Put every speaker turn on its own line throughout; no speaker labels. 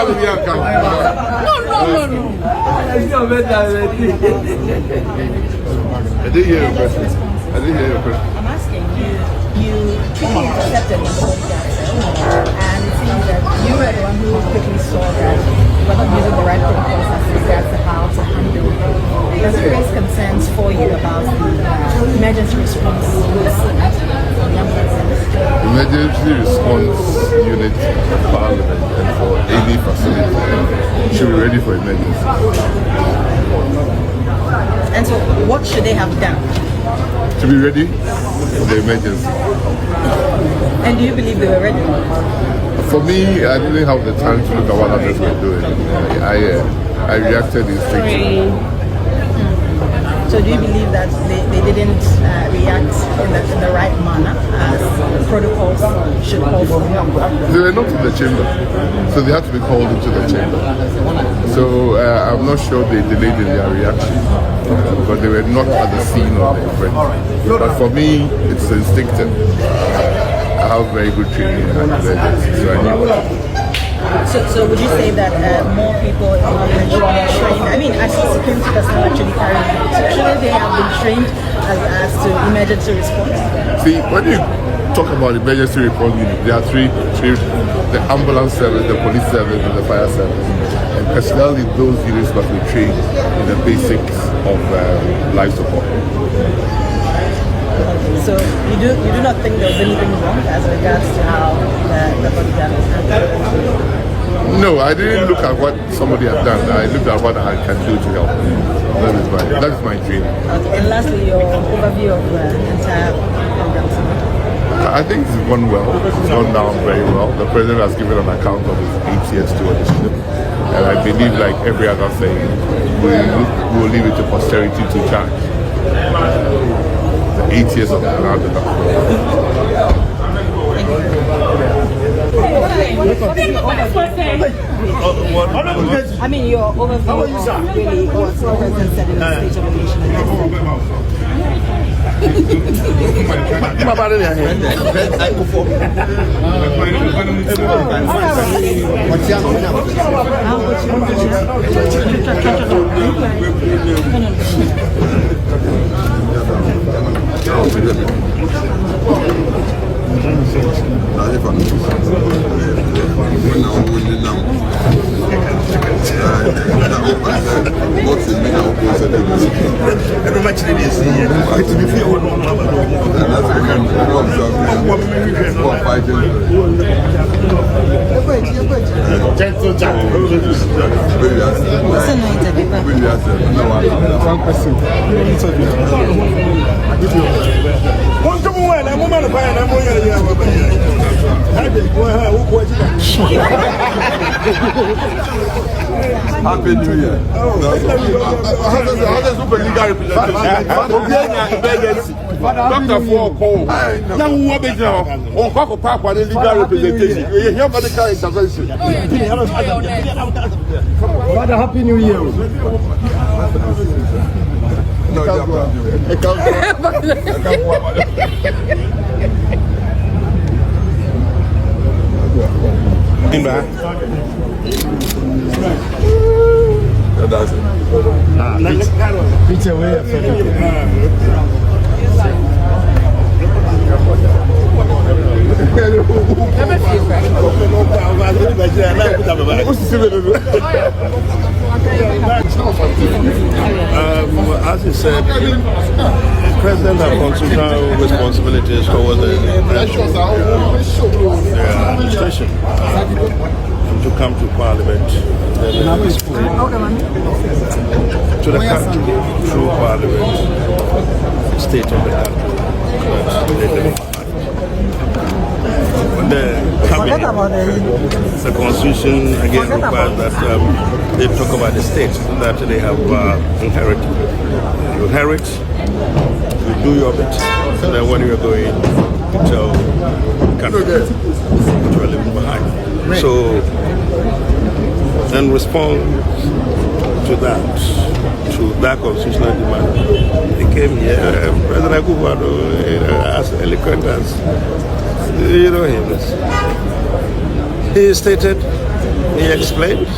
didn't hear your question. I'm
asking you quickly intercepted the bodyguard and it seems that you were the one who quickly saw that you were not using the right protocols as regards to how to handle it. Does it raise concerns for you about the emergency response
emergency response unit for Parliament and for any facility should be ready for emergency.
And so what should they have done?
To be ready for the emergency.
And do you believe they were ready?
For me, I didn't have the time to look at what others were doing. I reacted instinctively.
So do you believe that they didn't react in the right manner as protocols should call for?
They were not in the chamber, so they had to be called into the chamber. So I'm not sure they delayed in their reaction, but they were not at the scene of the event. But for me, it's instinctive. I have very good training in emergency, so I knew what.
So would you say that more people in Parliament should be trained? I mean, I see security personnel actually carrying it. So shouldn't they have been trained as to emergency response?
See, when you talk about emergency response unit, there are three: the ambulance service, the police service, and the fire service. And personnel in those units must be trained in the basics of life support.
So you do not think there was anything wrong as regards to how the bodyguard was handled?
No, I didn't look at what somebody had done. I looked at what I can do to help. That is my dream.
Okay. And lastly, your overview of the entire program.
I think it's gone well. It's gone down very well. The president has given an account of his 8 years stewardship. And I believe, like every other thing, we'll leave it to posterity to judge. The 8 years of the Ghanaian
I mean, your overview of really what the president said in the State of the Nation.
Happy New Year. Doctor for call. Now what big now? On Coco Papa legal representation. You hear medical intervention.
What a happy New Year.
That's it.
Pitch away.
As he said, the president has constitutional responsibilities towards the administration to come to Parliament and explain to the country through Parliament the state of the country. The Constitution again requires that they talk about the state that they have inherited. You inherit, you do your bit, and then when you're going to tell the country that you are leaving behind. So, in response to that constitutional demand, he came here, President Akufo-Addo, as eloquent as you know him. He stated He explained.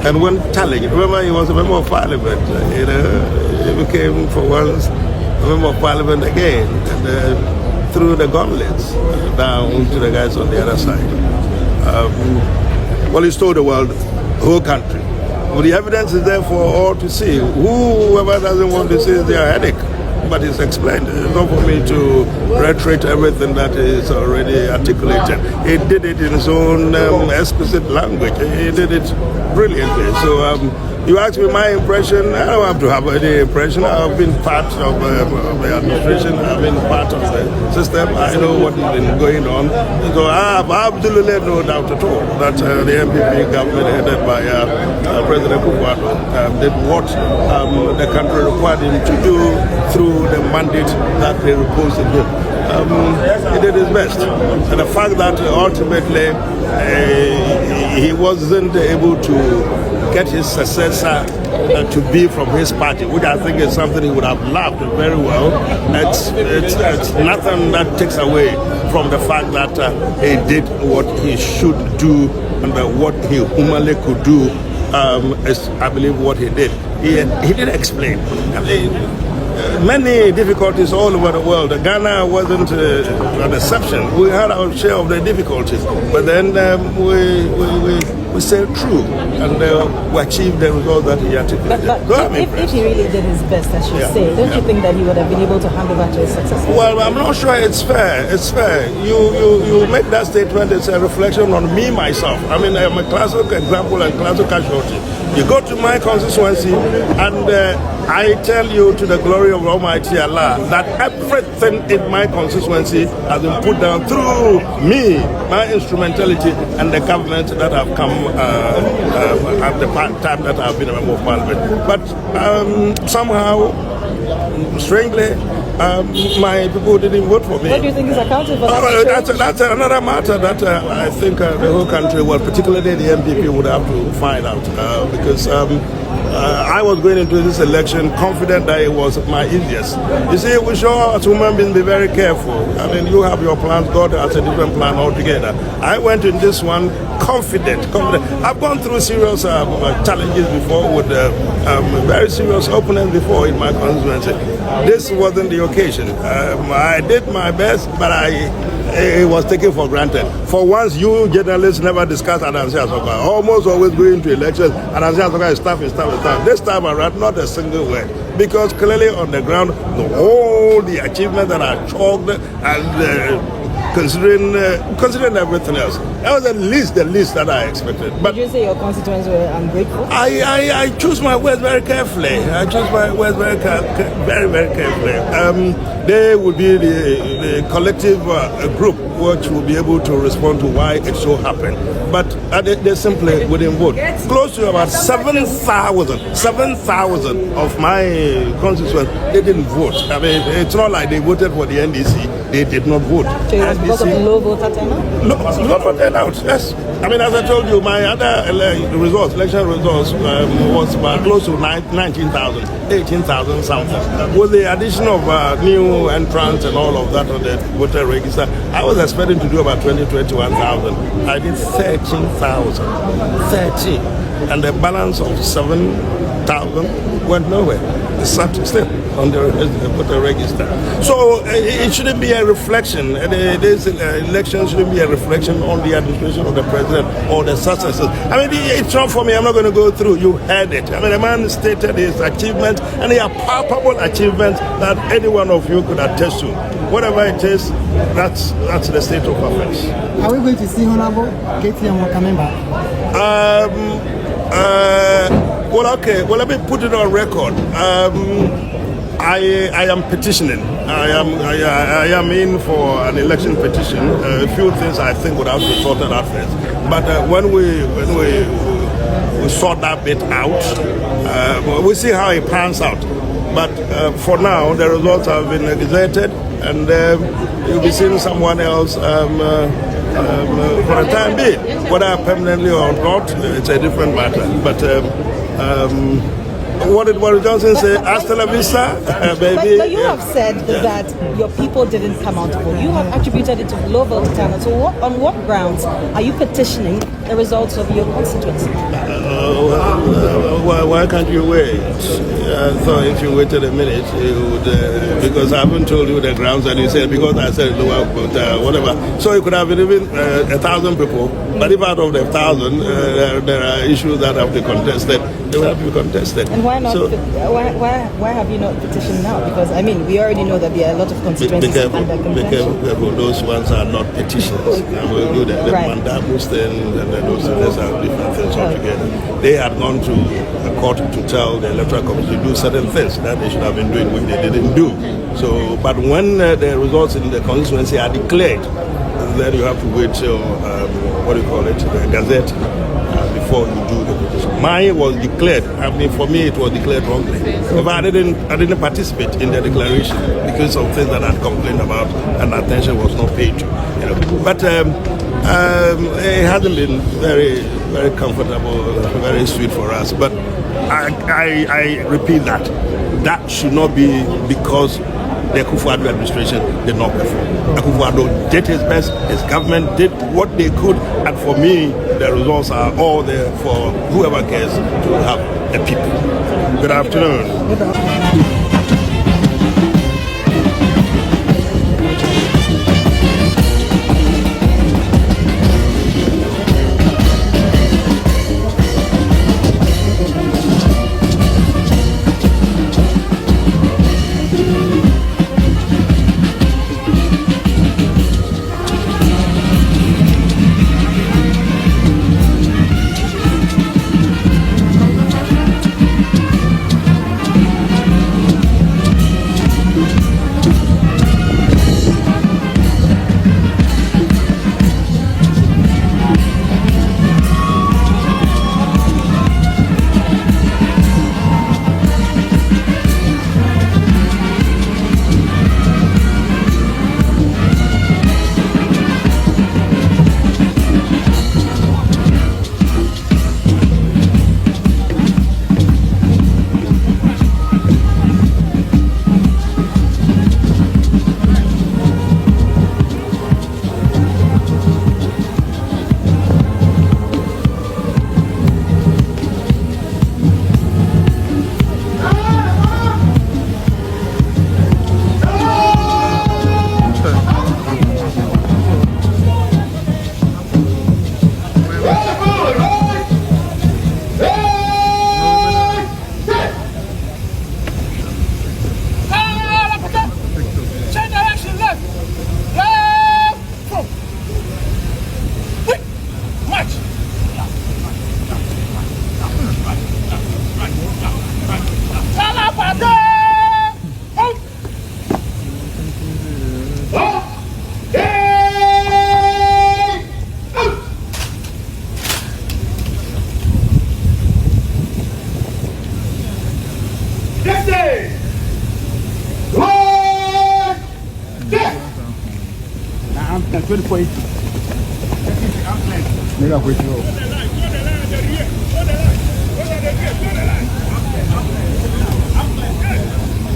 And when challenged, remember he was a member of parliament, he became for once a member of parliament again, and threw the gauntlets down to the guys on the other side. Well, he told the world, the whole country. Well, the evidence is there for all to see. Whoever doesn't want to see is their headache. But it's explained. It's not for me to reiterate everything that is already articulated. He did it in his own explicit language. He did it brilliantly. So you ask me my impression. I don't have to have any impression. I've been part of the administration. I've been part of the system. I know what has been going on. So I have absolutely no doubt at all that the MPP government headed by President Akufo-Addo did what the country required him to do through the mandate that they reposed in him. He did his best. And the fact that ultimately he wasn't able to get his successor to be from his party, which I think is something he would have loved very well. It's nothing that takes away from the fact that he did what he should do and what he humanly could do is, I believe, what he did. He did explain. I mean, many difficulties all over the world. Ghana wasn't an exception. We had our share of the difficulties, but then we stayed true and we achieved the result that he articulated.
But if he really did his best, as you say, don't you think that he would have been able to hand over to his successor?
Well, I'm not sure it's fair. It's fair. You make that statement, it's a reflection on me, myself. I mean, I'm a classic example and classic casualty. You go to my constituency and I tell you, to the glory of Almighty Allah, that everything in my constituency has been put down through me, my instrumentality, and the government that have come at the time that I've been a member of parliament. But somehow, strangely, my people didn't vote for me.
What do you think is accounting for that?
That's another matter that I think the whole country, well, particularly the MPP, would have to find out because I was going into this election confident that it was my easiest. You see, we should, as human beings, be very careful. I mean, you have your plans, God has a different plan altogether. I went in this one confident. I've gone through serious challenges before with very serious opponents before in my constituency. This wasn't the occasion. I did my best, but it was taken for granted. For once, you journalists never discuss Adansi Asoka. Almost always going to elections, Adansi Asoka is tough. This time around, not a single word. Because clearly on the ground, all the achievements that are chalked and considering everything else, that was the least that I expected. But
did you say your constituents were ungrateful?
I choose my words very carefully. I choose my words very carefully. They would be the collective group which will be able to respond to why it so happened. But they simply wouldn't vote. Close to about 7,000 of my constituents, they didn't vote. I mean, it's not like they voted for the NDC. They did not vote.
So it was because of the low voter turnout?
Low voter turnout, yes. I mean, as I told you, my other election results was about close to 19,000, 18,000 something. With the addition of new entrants and all of that on the voter register, I was expecting to do about 21,000. I did 13,000. 13. And the balance of 7,000 went nowhere. It's still on the voter register. So it shouldn't be a reflection. This election shouldn't be a reflection on the administration of the president or the successors. I mean, it's not for me. I'm not going to go through. You heard it. I mean, the man stated his achievements, and they are palpable achievements that any one of you could attest to. Whatever it is, that's the state of affairs.
Are we going to see Honorable KTM coming back?
Well, okay. Well, let me put it on record. I am petitioning. I am in for an election petition. A few things I think would have to be sorted out first. But when we sort that bit out, we'll see how it pans out. But for now, the results have been gazetted, and you'll be seeing someone else for the time being. Whether permanently or not, it's a different matter. But What did Boris Johnson say? Hasta la vista, baby.
But you have said that your people didn't come out to vote. You have attributed it to low vote turnout. So on what grounds are you petitioning the results of your constituency?
Why can't you wait? I thought if you waited a minute, you would, because I haven't told you the grounds that you said, because I said lower vote, whatever. So it could have been even 1,000 people, but if out of the 1,000 there are issues that have to be contested, they will have to be contested.
And why not? So, why have you not petitioned now? Because I mean, we already know that there are a lot of constituencies under contention.
Those ones are not petitions. And we'll do that. The mandamus and those things are different things altogether. They had gone to a court to tell the electoral commission to do certain things that they should have been doing, which they didn't do. So, but when the results in the constituency are declared, then you have to wait till the Gazette before you do the petition. Mine was declared. I mean, for me, it was declared wrongly. But I didn't participate in the declaration because of things that I'd complained about, and attention was not paid to. But it hasn't been very, very comfortable, very sweet for us. But I repeat that should not be because the Akufo-Addo administration did not perform. Akufo-Addo did his best, his government did what they could, and for me, the results are all there for whoever cares to have the people. Good afternoon.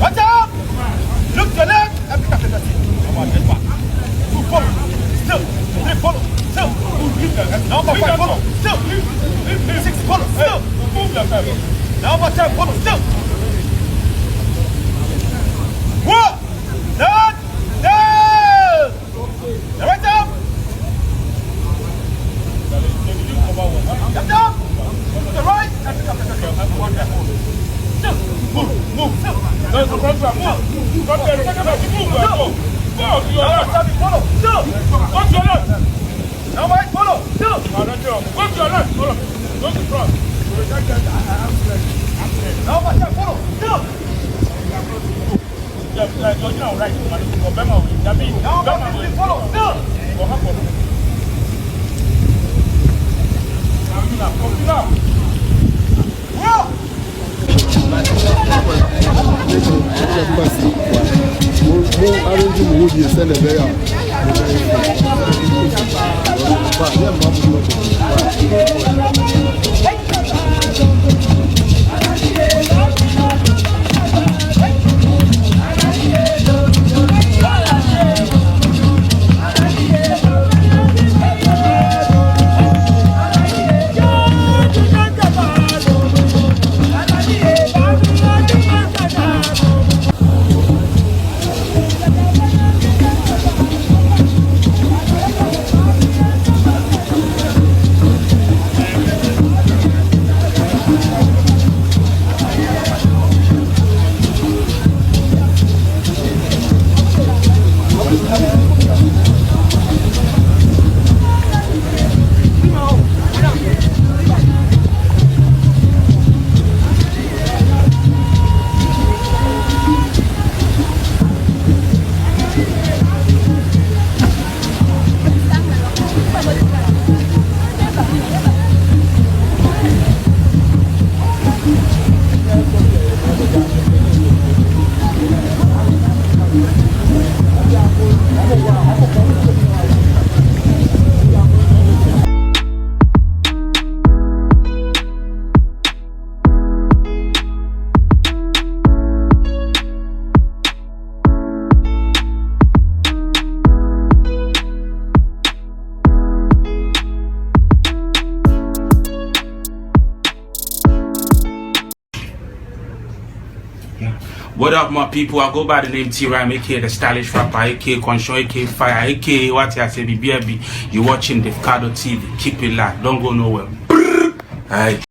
Watch out! Look to the left and pick up the left. Come on, get back. 2 follow. Still. 3 follow. Still. Number 5 follow. Still. 6 follow. Still. Number 10 follow. Still. 1. Down. Down. Right up. Jump down. To the right and pick up the left. Still. Move. Still. There's a program. Move. Come there. Move. Follow. Still. Go to your left. Now right. Follow. Still. Go to your left. Follow. Go to front. Now right. Follow. Still. You're right. Now right. Follow. Still. Whoa.
What up, my people? I go by the name T-Rhyme, aka the stylish rapper, aka Conshon, aka Fire, aka what I say, BBB. You watching Davcado TV. Keep it locked. Don't go nowhere. Aye.